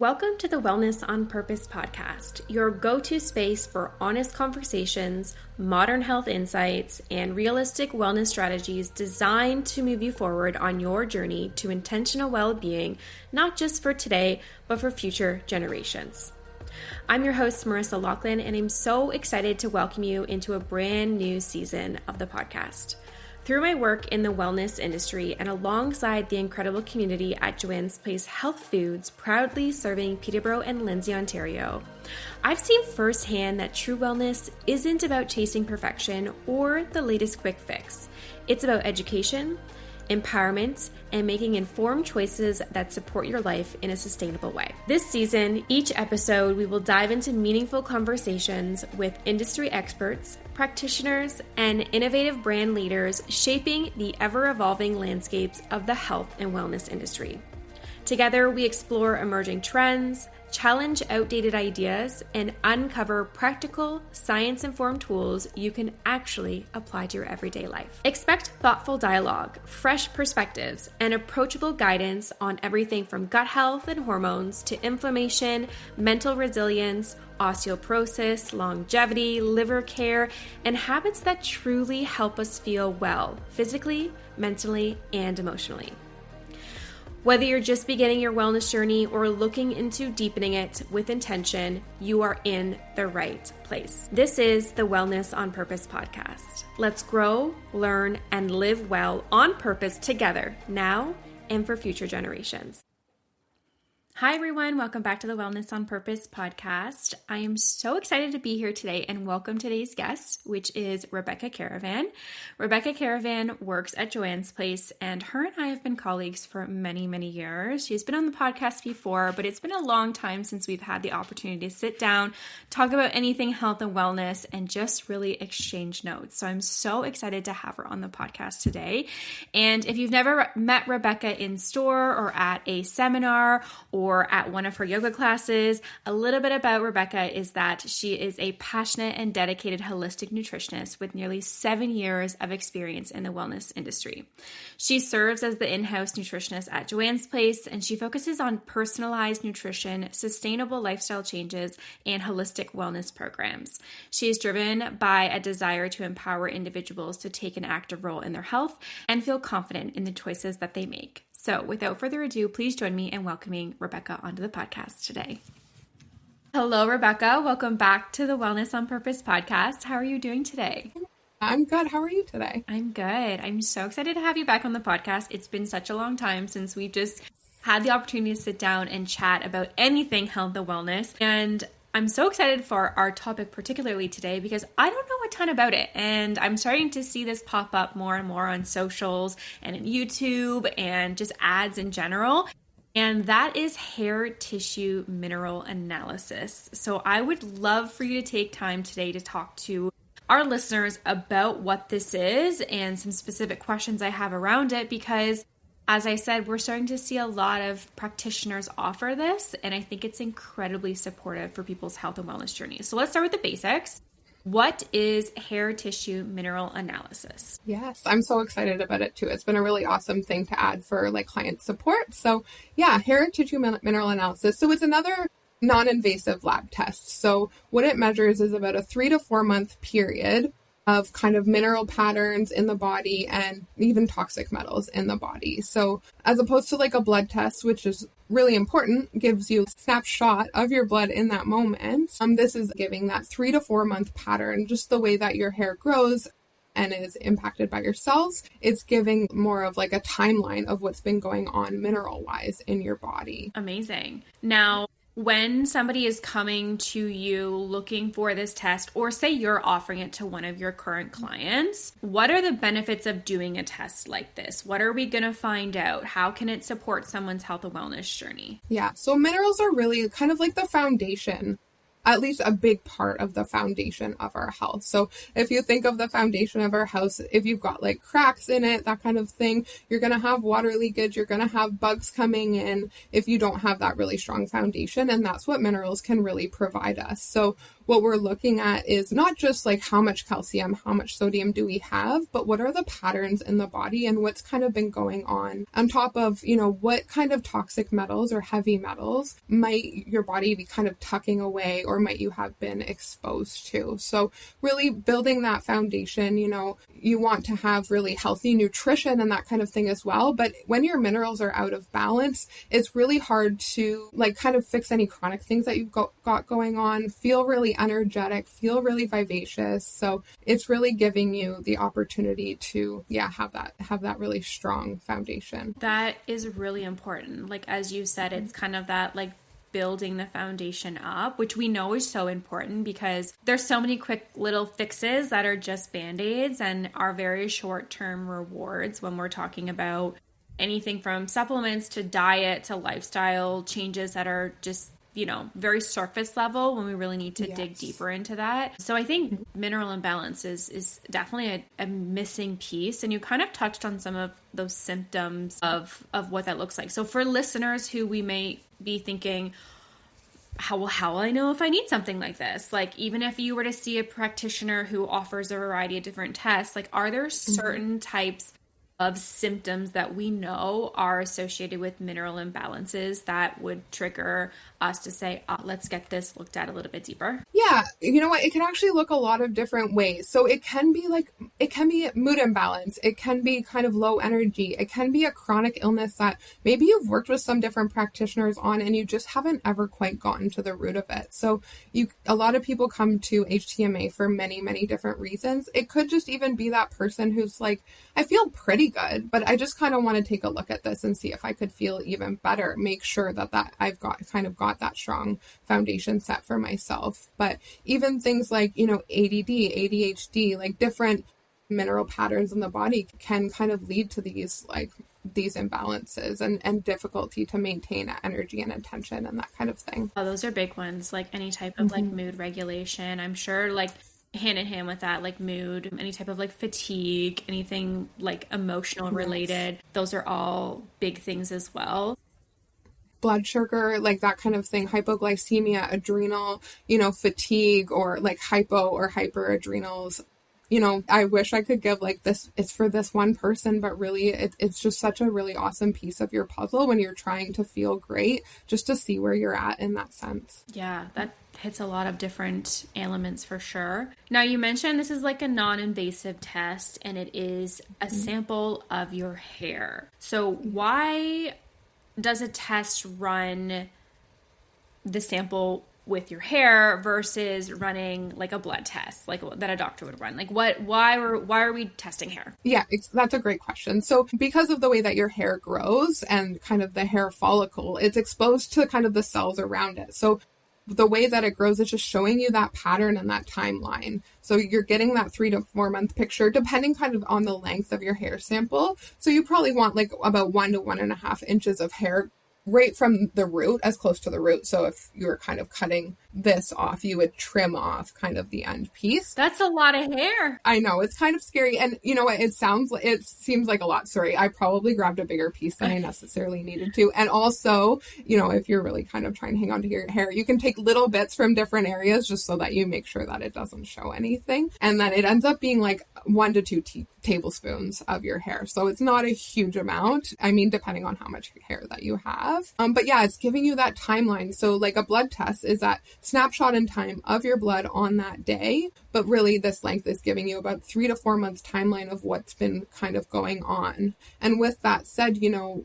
Welcome to the Wellness on Purpose podcast, your go-to space for honest conversations, modern health insights, and realistic wellness strategies designed to move you forward on your journey to intentional well-being, not just for today, but for future generations. I'm your host, Marissa Laughlin, and I'm so excited to welcome you into a brand new season of the podcast. Through my work in the wellness industry and alongside the incredible community at Joanne's Place Health Foods, proudly serving Peterborough and Lindsay, Ontario, I've seen firsthand that true wellness isn't about chasing perfection or the latest quick fix. It's about education, empowerment, and making informed choices that support your life in a sustainable way. This season, each episode, we will dive into meaningful conversations with industry experts, practitioners, and innovative brand leaders shaping the ever-evolving landscapes of the health and wellness industry. Together, we explore emerging trends, challenge outdated ideas, and uncover practical, science-informed tools you can actually apply to your everyday life. Expect thoughtful dialogue, fresh perspectives, and approachable guidance on everything from gut health and hormones to inflammation, mental resilience, osteoporosis, longevity, liver care, and habits that truly help us feel well, physically, mentally, and emotionally. Whether you're just beginning your wellness journey or looking into deepening it with intention, you are in the right place. This is the Wellness on Purpose podcast. Let's grow, learn, and live well on purpose together now and for future generations. Hi, everyone. Welcome back to the Wellness on Purpose podcast. I am so excited to be here today and welcome today's guest, which is Rebecca Kerrivan. Rebecca Kerrivan works at Joanne's Place, and her and I have been colleagues for many, many years. She's been on the podcast before, but it's been a long time since we've had the opportunity to sit down, talk about anything health and wellness, and just really exchange notes. So I'm so excited to have her on the podcast today. And if you've never met Rebecca in store or at a seminar or at one of her yoga classes, a little bit about Rebecca is that she is a passionate and dedicated holistic nutritionist with nearly 7 years of experience in the wellness industry. She serves as the in-house nutritionist at Joanne's Place, and she focuses on personalized nutrition, sustainable lifestyle changes, and holistic wellness programs. She is driven by a desire to empower individuals to take an active role in their health and feel confident in the choices that they make. So without further ado, please join me in welcoming Rebecca onto the podcast today. Hello, Rebecca. Welcome back to the Wellness on Purpose podcast. How are you doing today? I'm good. How are you today? I'm good. I'm so excited to have you back on the podcast. It's been such a long time since we've just had the opportunity to sit down and chat about anything health and wellness. And I'm so excited for our topic particularly today because I don't know a ton about it, and I'm starting to see this pop up more and more on socials and in YouTube and just ads in general, and that is hair tissue mineral analysis. So I would love for you to take time today to talk to our listeners about what this is and some specific questions I have around it because as I said, we're starting to see a lot of practitioners offer this, and I think it's incredibly supportive for people's health and wellness journeys. So let's start with the basics. What is hair tissue mineral analysis? Yes, I'm so excited about it too. It's been a really awesome thing to add for client support. So yeah, hair tissue mineral analysis. So it's another non-invasive lab test. So what it measures is about a 3 to 4 month period of kind of mineral patterns in the body and even toxic metals in the body. So as opposed to a blood test, which is really important, gives you a snapshot of your blood in that moment. This is giving that 3 to 4 month pattern, just the way that your hair grows and is impacted by your cells. It's giving more of a timeline of what's been going on mineral wise in your body. Amazing. Now, when somebody is coming to you looking for this test, or say you're offering it to one of your current clients, what are the benefits of doing a test like this? What are we going to find out? How can it support someone's health and wellness journey? Yeah, so minerals are really kind of the foundation at least a big part of the foundation of our health. So if you think of the foundation of our house, if you've got like cracks in it, that kind of thing, you're going to have water leakage, you're going to have bugs coming in if you don't have that really strong foundation. And that's what minerals can really provide us. So what we're looking at is not just like how much calcium, how much sodium do we have, but what are the patterns in the body and what's kind of been going on top of, what kind of toxic metals or heavy metals might your body be kind of tucking away or might you have been exposed to. So really building that foundation, you want to have really healthy nutrition and that kind of thing as well. But when your minerals are out of balance, it's really hard to like kind of fix any chronic things that you've got going on, feel really energetic, feel really vivacious. So it's really giving you the opportunity to, have that really strong foundation. That is really important. Like, as you said, it's kind of that like building the foundation up, which we know is so important because there's so many quick little fixes that are just band-aids and are very short-term rewards when we're talking about anything from supplements to diet to lifestyle changes that are just very surface level when we really need to dig deeper into that. So I think mineral imbalance is definitely a missing piece. And you kind of touched on some of those symptoms of what that looks like. So for listeners who we may be thinking, how will I know if I need something like this? Like, even if you were to see a practitioner who offers a variety of different tests, like, are there certain types of symptoms that we know are associated with mineral imbalances that would trigger us to say, let's get this looked at a little bit deeper? Yeah. You know what? It can actually look a lot of different ways. So it can be mood imbalance. It can be kind of low energy. It can be a chronic illness that maybe you've worked with some different practitioners on and you just haven't ever quite gotten to the root of it. So a lot of people come to HTMA for many, many different reasons. It could just even be that person who's like, I feel pretty good, but I just kind of want to take a look at this and see if I could feel even better. Make sure that I've got that strong foundation set for myself. But even things like, ADD, ADHD, like different mineral patterns in the body can kind of lead to these imbalances and difficulty to maintain energy and attention and that kind of thing. Oh, those are big ones. Like any type of like mood regulation, I'm sure, like hand in hand with that, like mood, any type of like fatigue, anything like emotional related, those are all big things as well. Blood sugar, like that kind of thing, hypoglycemia, adrenal, fatigue, or like hypo or hyperadrenals. I wish I could give like this, it's for this one person, but really it's just such a really awesome piece of your puzzle when you're trying to feel great, just to see where you're at in that sense. Yeah, that hits a lot of different elements for sure. Now, you mentioned this is like a non-invasive test and it is a sample of your hair. So why does a test run the sample with your hair versus running like a blood test, like that a doctor would run? Like why are we testing hair? Yeah, that's a great question. So because of the way that your hair grows and kind of the hair follicle, it's exposed to kind of the cells around it. So the way that it grows is just showing you that pattern and that timeline. So you're getting that 3 to 4 month picture, depending kind of on the length of your hair sample. So you probably want like about 1 to 1.5 inches of hair right from the root, as close to the root. So if you were kind of cutting this off, you would trim off kind of the end piece. That's a lot of hair. I know, it's kind of scary. And you know what? It seems like a lot. Sorry, I probably grabbed a bigger piece than I necessarily needed to. And also, if you're really kind of trying to hang on to your hair, you can take little bits from different areas just so that you make sure that it doesn't show anything. And then it ends up being like 1 to 2 tablespoons of your hair. So it's not a huge amount. I mean, depending on how much hair that you have. But yeah, it's giving you that timeline. So like a blood test is that snapshot in time of your blood on that day. But really this length is giving you about 3 to 4 months timeline of what's been kind of going on. And with that said, you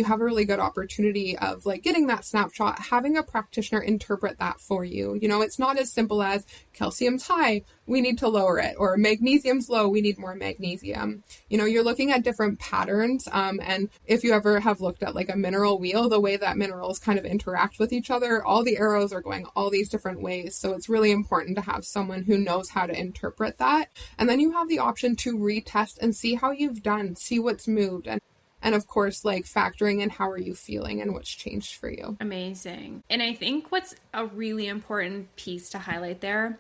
have a really good opportunity of like getting that snapshot, having a practitioner interpret that for you. It's not as simple as calcium's high, we need to lower it, or magnesium's low, we need more magnesium. You're looking at different patterns. And if you ever have looked at like a mineral wheel, the way that minerals kind of interact with each other, all the arrows are going all these different ways. So it's really important to have someone who knows how to interpret that. And then you have the option to retest and see how you've done, see what's moved. And And of course, like factoring in how are you feeling and what's changed for you. Amazing. And I think what's a really important piece to highlight there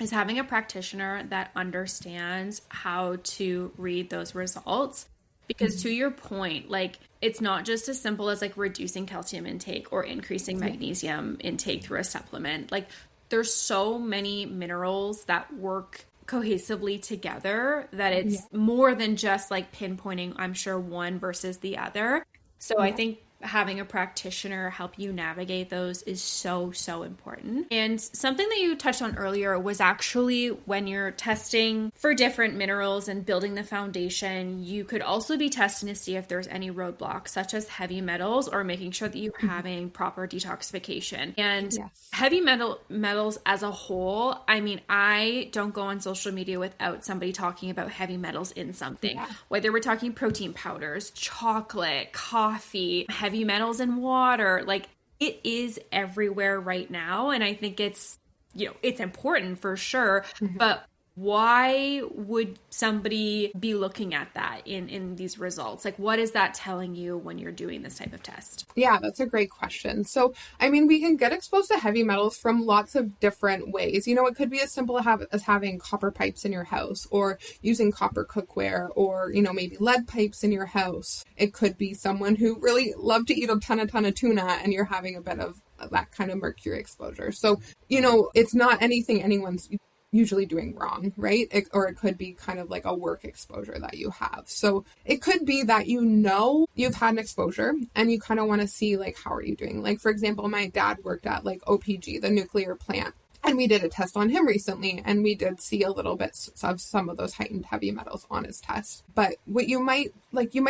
is having a practitioner that understands how to read those results. Because to your point, like it's not just as simple as like reducing calcium intake or increasing magnesium intake through a supplement. Like there's so many minerals that work cohesively together that it's more than just like pinpointing, I'm sure, one versus the other. So I think having a practitioner help you navigate those is so, so important. And something that you touched on earlier was actually when you're testing for different minerals and building the foundation, you could also be testing to see if there's any roadblocks, such as heavy metals, or making sure that you're having proper detoxification. And heavy metals as a whole, I mean, I don't go on social media without somebody talking about heavy metals in something, whether we're talking protein powders, chocolate, coffee, heavy metals in water, like it is everywhere right now. And I think it's, you know, it's important for sure, but why would somebody be looking at that in these results? Like, what is that telling you when you're doing this type of test? Yeah, that's a great question. So, I mean, we can get exposed to heavy metals from lots of different ways. You know, it could be as simple as having copper pipes in your house, or using copper cookware, or, you know, maybe lead pipes in your house. It could be someone who really loved to eat a ton of tuna and you're having a bit of that kind of mercury exposure. So, you know, it's not anything anyone's usually doing wrong, right? Or it could be kind of like a work exposure that you have. So it could be that, you know, you've had an exposure and you kind of want to see like, how are you doing? Like, for example, my dad worked at like OPG, the nuclear plant, and we did a test on him recently, and we did see a little bit of some of those heightened heavy metals on his test. But what you might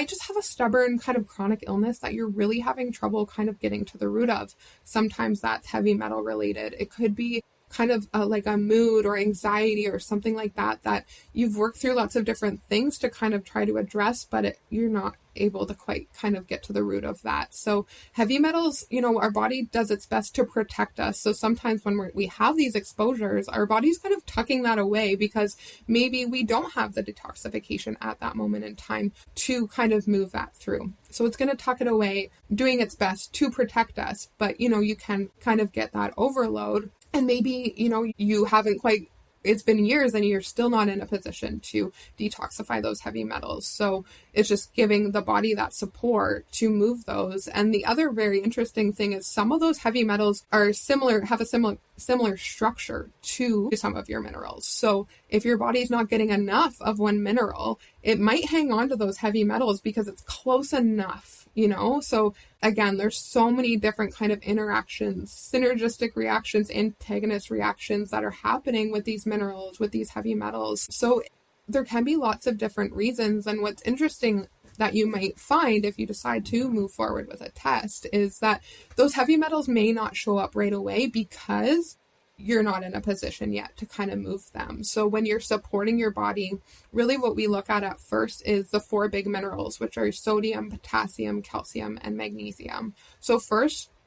just have a stubborn kind of chronic illness that you're really having trouble kind of getting to the root of. Sometimes that's heavy metal related. It could be kind of like a mood or anxiety or something like that, that you've worked through lots of different things to kind of try to address, but you're not able to quite kind of get to the root of that. So heavy metals, you know, our body does its best to protect us. So sometimes when we have these exposures, our body's kind of tucking that away because maybe we don't have the detoxification at that moment in time to kind of move that through. So it's going to tuck it away, doing its best to protect us. But, you know, you can kind of get that overload. And maybe, you know, you haven't quite, it's been years and you're still not in a position to detoxify those heavy metals. So it's just giving the body that support to move those. And the other very interesting thing is some of those heavy metals are similar, have a similar structure to some of your minerals. So if your body's not getting enough of one mineral, it might hang on to those heavy metals because it's close enough, you know? So again, there's so many different kind of interactions, synergistic reactions, antagonist reactions that are happening with these minerals, with these heavy metals. So there can be lots of different reasons. And what's interesting that you might find if you decide to move forward with a test is that those heavy metals may not show up right away because you're not in a position yet to kind of move them. So when you're supporting your body, really what we look at first is the 4 big minerals, which are sodium, potassium, calcium, and magnesium. So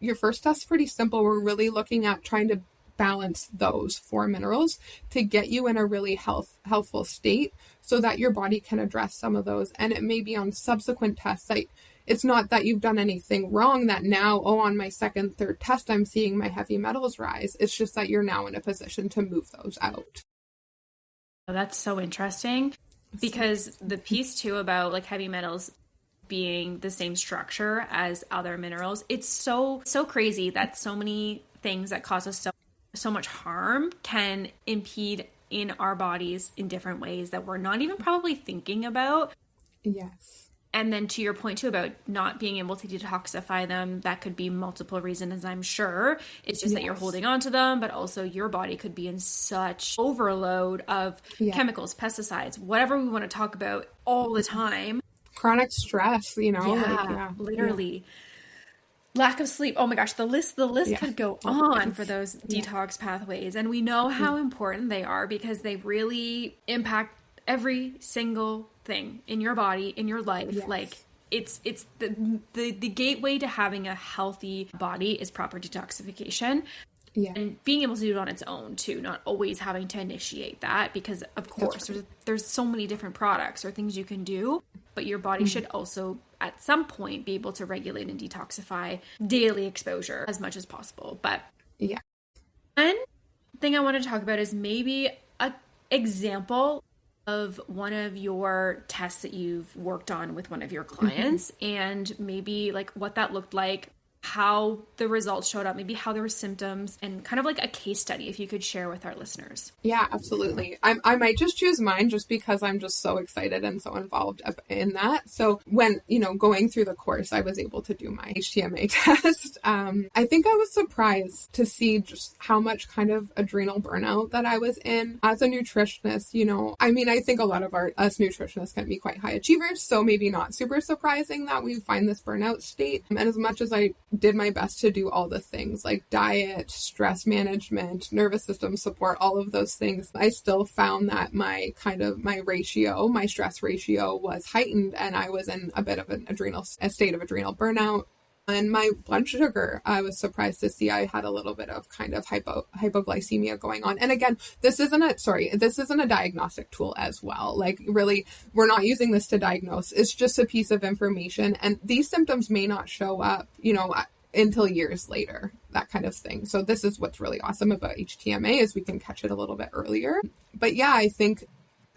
your first test's pretty simple. We're really looking at trying to balance those 4 minerals to get you in a really healthful state so that your body can address some of those. And it may be on subsequent tests that it's not that you've done anything wrong that now, on my second, third test, I'm seeing my heavy metals rise. It's just that you're now in a position to move those out. Oh, that's so interesting, because the piece too about like heavy metals being the same structure as other minerals, it's so crazy that so many things that cause us so much harm can impede in our bodies in different ways that we're not even probably thinking about. Yes. And then to your point too about not being able to detoxify them, that could be multiple reasons, I'm sure. It's just that you're holding on to them, but also your body could be in such overload of chemicals, pesticides, whatever we want to talk about all the time. Chronic stress, you know? Literally. Lack of sleep. Oh my gosh, the list could go on for those detox pathways. And we know how important they are because they really impact every single thing in your body, in your life. Yes. Like it's the gateway to having a healthy body is proper detoxification. Yeah. And being able to do it on its own too, not always having to initiate that because of course there's so many different products or things you can do. but your body should also at some point be able to regulate and detoxify daily exposure as much as possible. But yeah, one thing I want to talk about is maybe an example of one of your tests that you've worked on with one of your clients, and maybe like what that looked like, how the results showed up, maybe how there were symptoms, and kind of like a case study if you could share with our listeners. Yeah, absolutely. I might just choose mine just because I'm just so excited and so involved in that. So when, going through the course, I was able to do my HTMA test. I think I was surprised to see just how much kind of adrenal burnout that I was in as a nutritionist. I think a lot of us nutritionists can be quite high achievers, so maybe not super surprising that we find this burnout state. And as much as I did my best to do all the things like diet, stress management, nervous system support, all of those things, I still found that my stress ratio was heightened, and I was in a bit of a state of adrenal burnout. And my blood sugar, I was surprised to see I had a little bit of kind of hypoglycemia going on. And again, this isn't a diagnostic tool as well. Like really, we're not using this to diagnose. It's just a piece of information. And these symptoms may not show up, until years later, that kind of thing. So this is what's really awesome about HTMA is we can catch it a little bit earlier. But yeah, I think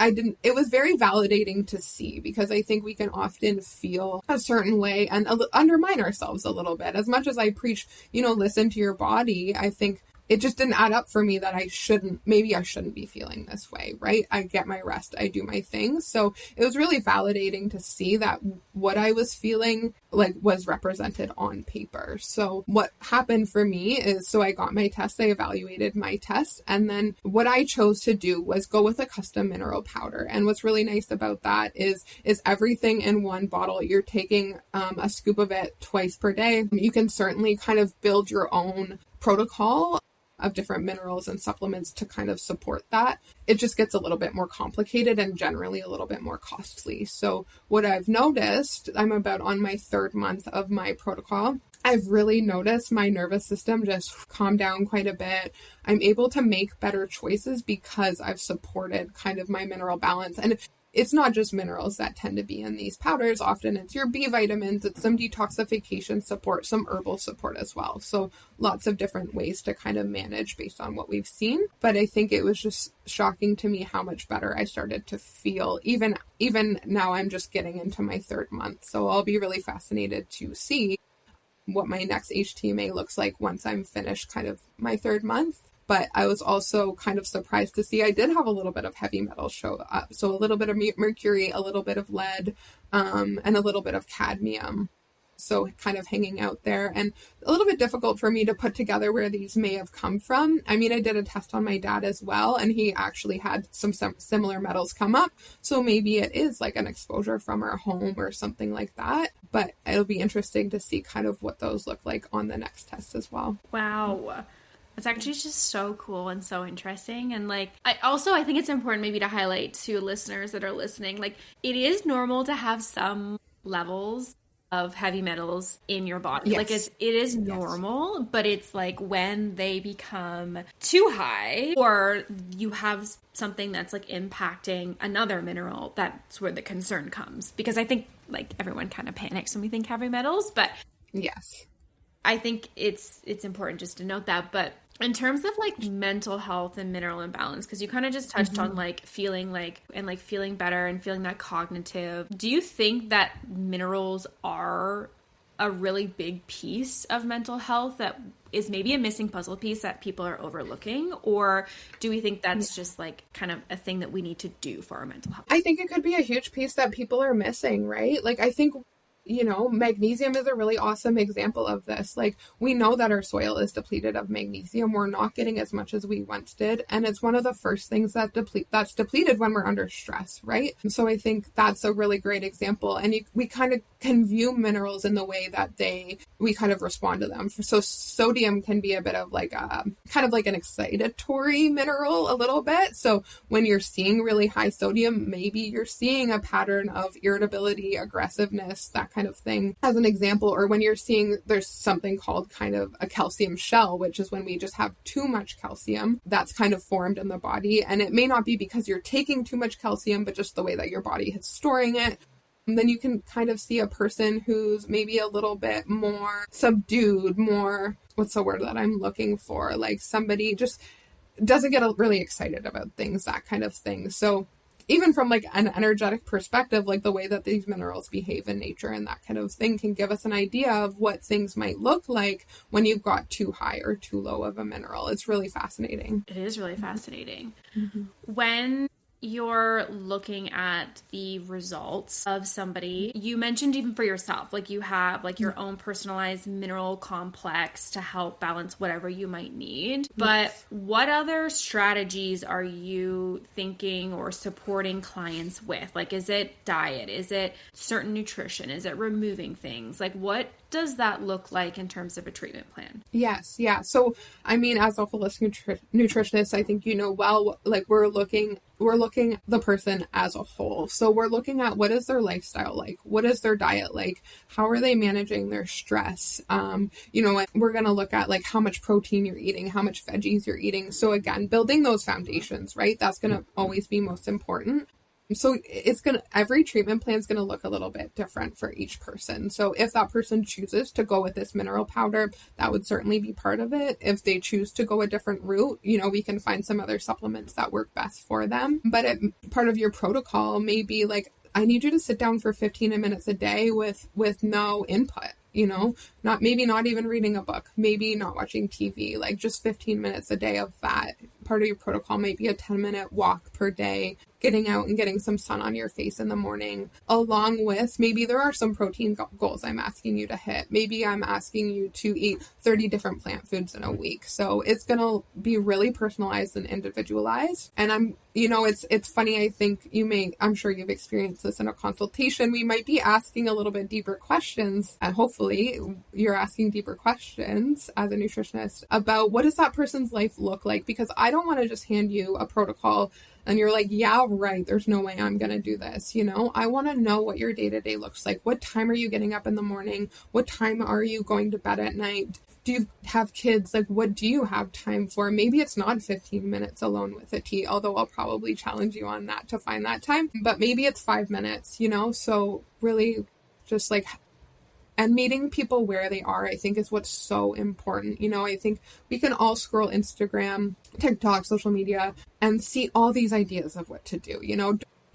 it was very validating to see, because I think we can often feel a certain way and undermine ourselves a little bit. As much as I preach, listen to your body, I think it just didn't add up for me that I shouldn't be feeling this way, right? I get my rest, I do my things. So it was really validating to see that what I was feeling like was represented on paper. So what happened for me is, so I got my test, I evaluated my test, and then what I chose to do was go with a custom mineral powder. And what's really nice about that is everything in one bottle. You're taking a scoop of it twice per day. You can certainly kind of build your own protocol of different minerals and supplements to kind of support that. It just gets a little bit more complicated and generally a little bit more costly. So what I've noticed, I'm about on my 3rd month of my protocol, I've really noticed my nervous system just calm down quite a bit. I'm able to make better choices because I've supported kind of my mineral balance. And it's not just minerals that tend to be in these powders. Often it's your B vitamins, it's some detoxification support, some herbal support as well. So lots of different ways to kind of manage based on what we've seen. But I think it was just shocking to me how much better I started to feel. Even now I'm just getting into my 3rd month. So I'll be really fascinated to see what my next HTMA looks like once I'm finished kind of my 3rd month. But I was also kind of surprised to see I did have a little bit of heavy metals show up. So a little bit of mercury, a little bit of lead, and a little bit of cadmium. So kind of hanging out there, and a little bit difficult for me to put together where these may have come from. I mean, I did a test on my dad as well, and he actually had some similar metals come up. So maybe it is like an exposure from our home or something like that. But it'll be interesting to see kind of what those look like on the next test as well. Wow. It's actually just so cool and so interesting. And like, I think it's important maybe to highlight to listeners that are listening, like it is normal to have some levels of heavy metals in your body. Yes. Like it is normal, but it's like when they become too high or you have something that's like impacting another mineral, that's where the concern comes. Because I think like everyone kind of panics when we think heavy metals, but yes, I think it's important just to note that. But in terms of like mental health and mineral imbalance, because you kind of just touched on like feeling like and like feeling better and feeling that cognitive, do you think that minerals are a really big piece of mental health that is maybe a missing puzzle piece that people are overlooking? Or do we think that's just like kind of a thing that we need to do for our mental health? I think it could be a huge piece that people are missing, right? Like I think magnesium is a really awesome example of this. Like we know that our soil is depleted of magnesium. We're not getting as much as we once did. And it's one of the first things that's depleted when we're under stress, right? And so I think that's a really great example. And we kind of can view minerals in the way that we kind of respond to them. So sodium can be a bit of like kind of like an excitatory mineral a little bit. So when you're seeing really high sodium, maybe you're seeing a pattern of irritability, aggressiveness, that kind of thing as an example. Or when you're seeing there's something called kind of a calcium shell, which is when we just have too much calcium that's kind of formed in the body. And it may not be because you're taking too much calcium, but just the way that your body is storing it. then you can kind of see a person who's maybe a little bit more subdued, more, what's the word that I'm looking for? Like somebody just doesn't get really excited about things, that kind of thing. So even from like an energetic perspective, like the way that these minerals behave in nature and that kind of thing can give us an idea of what things might look like when you've got too high or too low of a mineral. It's really fascinating. It is really fascinating. When you're looking at the results of somebody, you mentioned even for yourself, like you have like your own personalized mineral complex to help balance whatever you might need. But what other strategies are you thinking or supporting clients with? Like, is it diet? Is it certain nutrition? Is it removing things? Like, what does that look like in terms of a treatment plan? Yes. Yeah. So, I mean, as a holistic nutritionist, I think, well, like we're looking the person as a whole. So we're looking at what is their lifestyle like? What is their diet like? How are they managing their stress? We're going to look at like how much protein you're eating, how much veggies you're eating. So again, building those foundations, right? That's going to always be most important. So every treatment plan is going to look a little bit different for each person. So if that person chooses to go with this mineral powder, that would certainly be part of it. If they choose to go a different route, we can find some other supplements that work best for them. But part of your protocol may be like, I need you to sit down for 15 minutes a day with no input. Not even reading a book, maybe not watching TV, like just 15 minutes a day of that. Part of your protocol might be a 10-minute walk per day, getting out and getting some sun on your face in the morning, along with maybe there are some protein goals I'm asking you to hit. Maybe I'm asking you to eat 30 different plant foods in a week. So it's going to be really personalized and individualized. And it's funny. I think I'm sure you've experienced this in a consultation. We might be asking a little bit deeper questions, and hopefully you're asking deeper questions as a nutritionist about what does that person's life look like? Because I don't want to just hand you a protocol and you're like, yeah, right, there's no way I'm going to do this. I want to know what your day-to-day looks like. What time are you getting up in the morning? What time are you going to bed at night? Do you have kids? Like, what do you have time for? Maybe it's not 15 minutes alone with a tea, although I'll probably challenge you on that to find that time. But maybe it's 5 minutes, So really just like, and meeting people where they are, I think is what's so important. I think we can all scroll Instagram, TikTok, social media, and see all these ideas of what to do.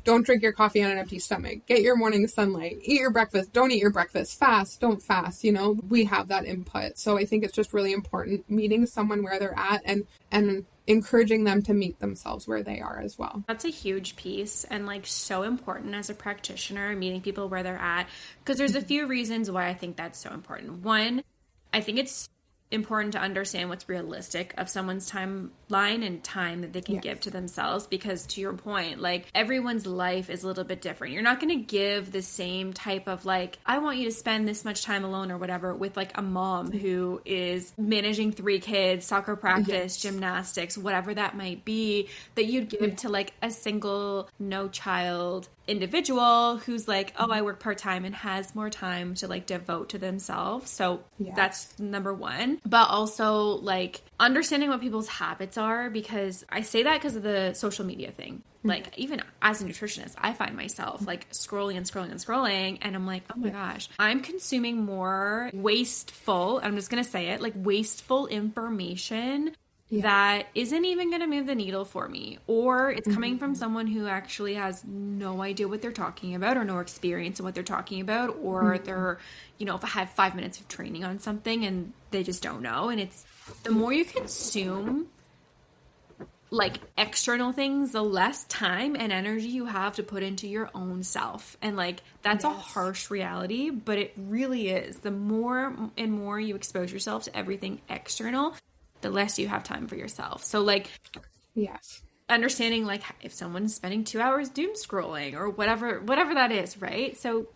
Don't drink your coffee on an empty stomach. Get your morning sunlight. Eat your breakfast. Don't eat your breakfast. Fast. Don't fast. We have that input. So I think it's just really important meeting someone where they're at and encouraging them to meet themselves where they are as well. That's a huge piece and like so important as a practitioner, meeting people where they're at, because there's a few reasons why I think that's so important. One, I think it's important to understand what's realistic of someone's timeline and time that they can give to themselves, because to your point, like everyone's life is a little bit different. You're not going to give the same type of like, I want you to spend this much time alone or whatever with like a mom who is managing 3 kids, soccer practice, gymnastics, whatever that might be, that you'd give to like a single no child individual who's like, oh, I work part-time and has more time to like devote to themselves. So that's number one. But also like understanding what people's habits are, because I say that because of the social media thing. Like even as a nutritionist, I find myself like scrolling and I'm like, oh my gosh, I'm consuming more wasteful, I'm just going to say it, like wasteful information that isn't even going to move the needle for me, or it's coming from someone who actually has no idea what they're talking about or no experience in what they're talking about, or they're, if I have 5 minutes of training on something and they just don't know. And it's the more you consume like external things, the less time and energy you have to put into your own self. And like, that's a harsh reality, but it really is. The more and more you expose yourself to everything external, the less you have time for yourself. So like, understanding like if someone's spending 2 hours doom scrolling or whatever that is, right? So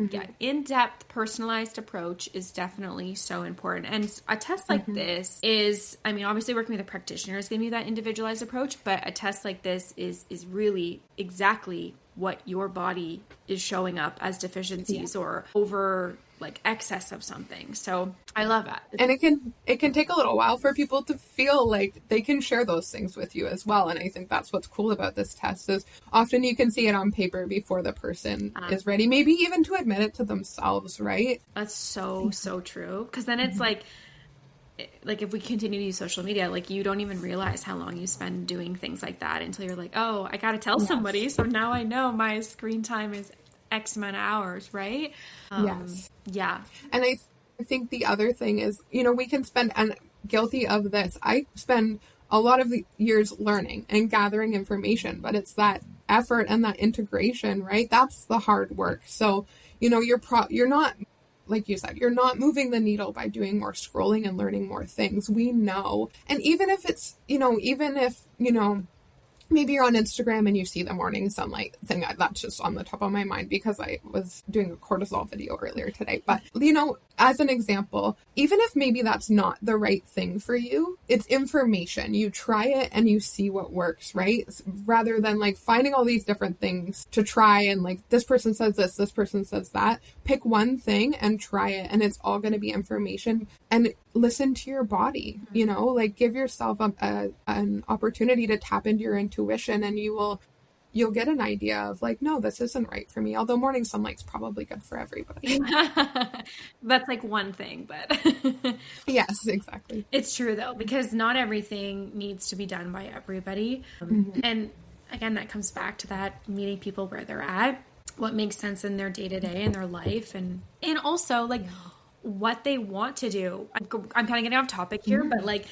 in-depth personalized approach is definitely so important. And a test like this is, I mean, obviously working with a practitioner is giving you that individualized approach, but a test like this is really exactly what your body is showing up as deficiencies or over like excess of something. So I love that. And it can take a little while for people to feel like they can share those things with you as well. And I think that's what's cool about this test is often you can see it on paper before the person is ready, maybe even to admit it to themselves, right? That's so true. Because then it's like if we continue to use social media, like you don't even realize how long you spend doing things like that until you're like, oh, I got to tell somebody. So now I know my screen time is X amount of hours, right? Yes. Yeah. And I think the other thing is, we can spend, and guilty of this, I spend a lot of the years learning and gathering information, but it's that effort and that integration, right? That's the hard work. So, you're not, like you said, you're not moving the needle by doing more scrolling and learning more things. We know. And even if it's, maybe you're on Instagram and you see the morning sunlight thing, that's just on the top of my mind because I was doing a cortisol video earlier today. But, as an example, even if maybe that's not the right thing for you, it's information. You try it and you see what works, right? Rather than like finding all these different things to try and like this person says this person says that. Pick one thing and try it, and it's all going to be information. And listen to your body, like give yourself an opportunity to tap into your intuition, and you'll get an idea of like, no, this isn't right for me. Although morning sunlight's probably good for everybody. That's like one thing, but yes, exactly. It's true though, because not everything needs to be done by everybody. And again, that comes back to that meeting people where they're at, what makes sense in their day-to-day and their life. And also like what they want to do. I'm kind of getting off topic here, but like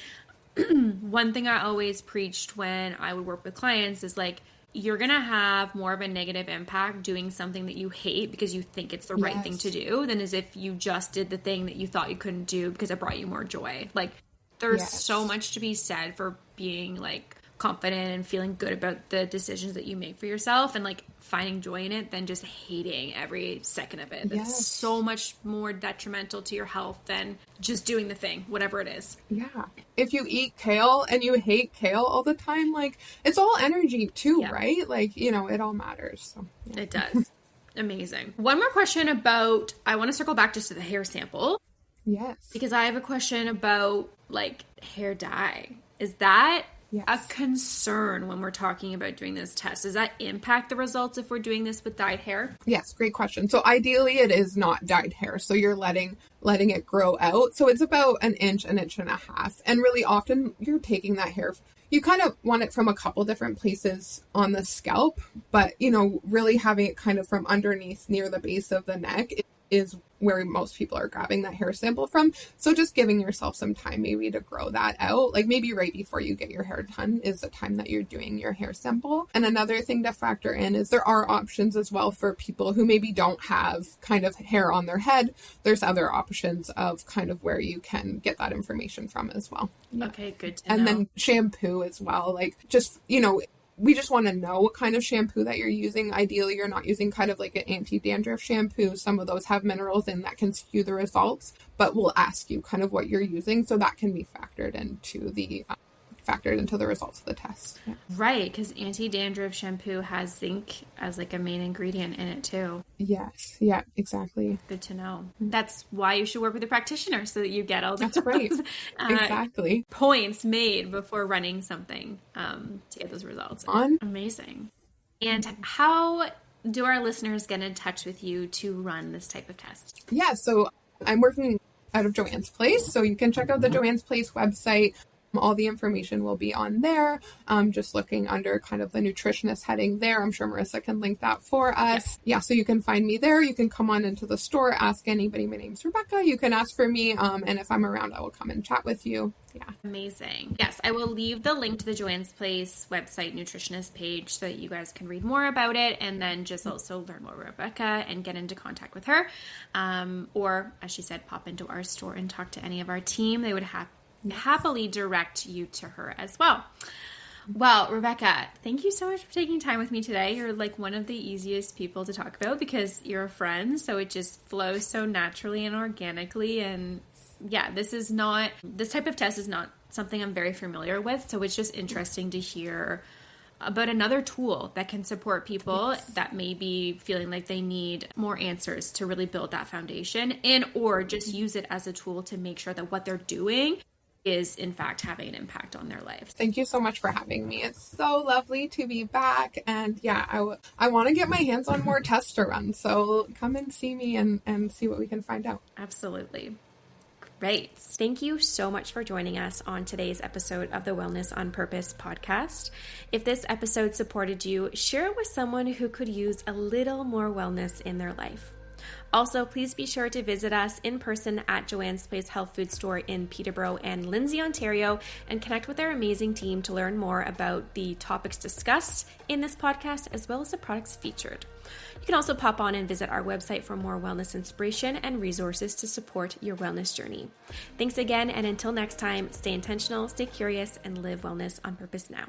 one thing I always preached when I would work with clients is like, you're going to have more of a negative impact doing something that you hate because you think it's the right thing to do than as if you just did the thing that you thought you couldn't do because it brought you more joy. Like there's so much to be said for being like confident and feeling good about the decisions that you make for yourself and like finding joy in it than just hating every second of it. It's so much more detrimental to your health than just doing the thing, whatever it is. Yeah. If you eat kale and you hate kale all the time, like it's all energy too, right? Like, it all matters. So, It does. Amazing. One more question I want to circle back just to the hair sample. Yes. Because I have a question about like hair dye. Is that a concern when we're talking about doing this test? Does that impact the results if we're doing this with dyed hair? Yes, great question. So ideally it is not dyed hair. So you're letting it grow out. So it's about an inch and a half. And really often you're taking that hair, you kind of want it from a couple different places on the scalp, but really having it kind of from underneath near the base of the neck is where most people are grabbing that hair sample from. So just giving yourself some time maybe to grow that out, like maybe right before you get your hair done is the time that you're doing your hair sample. And another thing to factor in is there are options as well for people who maybe don't have kind of hair on their head. There's other options of kind of where you can get that information from as well. Okay, good to know. And then shampoo as well, like just, we just want to know what kind of shampoo that you're using. Ideally, you're not using kind of like an anti-dandruff shampoo. Some of those have minerals in that can skew the results, but we'll ask you kind of what you're using so that can be factored into the results of the test. Yeah. Right, because anti-dandruff shampoo has zinc as like a main ingredient in it too. Yes, yeah, exactly. Good to know. That's why you should work with a practitioner so that you get all those right. Exactly. points made before running something to get those results. Amazing. And how do our listeners get in touch with you to run this type of test? Yeah, so I'm working out of Joanne's Place, so you can check out the Joanne's Place website. All the information will be on there. Just looking under kind of the nutritionist heading there. I'm sure Marissa can link that for us. Yeah, so you can find me there. You can come on into the store, ask anybody. My name's Rebecca. You can ask for me. And if I'm around, I will come and chat with you. Yeah. Amazing. Yes, I will leave the link to the Joanne's Place website nutritionist page so that you guys can read more about it and then just also learn more about Rebecca and get into contact with her. Or, as she said, pop into our store and talk to any of our team. They would happily direct you to her as well. Well, Rebecca, thank you so much for taking time with me today. You're like one of the easiest people to talk about because you're a friend, so it just flows so naturally and organically. And yeah, this type of test is not something I'm very familiar with, so it's just interesting to hear about another tool that can support people that may be feeling like they need more answers to really build that foundation, and or just use it as a tool to make sure that what they're doing is in fact having an impact on their life. Thank you so much for having me. It's so lovely to be back. And yeah, I want to get my hands on more tests to run. So come and see me and see what we can find out. Absolutely. Great. Thank you so much for joining us on today's episode of the Wellness on Purpose podcast. If this episode supported you, share it with someone who could use a little more wellness in their life. Also, please be sure to visit us in person at Joanne's Place Health Food Store in Peterborough and Lindsay, Ontario, and connect with our amazing team to learn more about the topics discussed in this podcast, as well as the products featured. You can also pop on and visit our website for more wellness inspiration and resources to support your wellness journey. Thanks again, and until next time, stay intentional, stay curious, and live wellness on purpose now.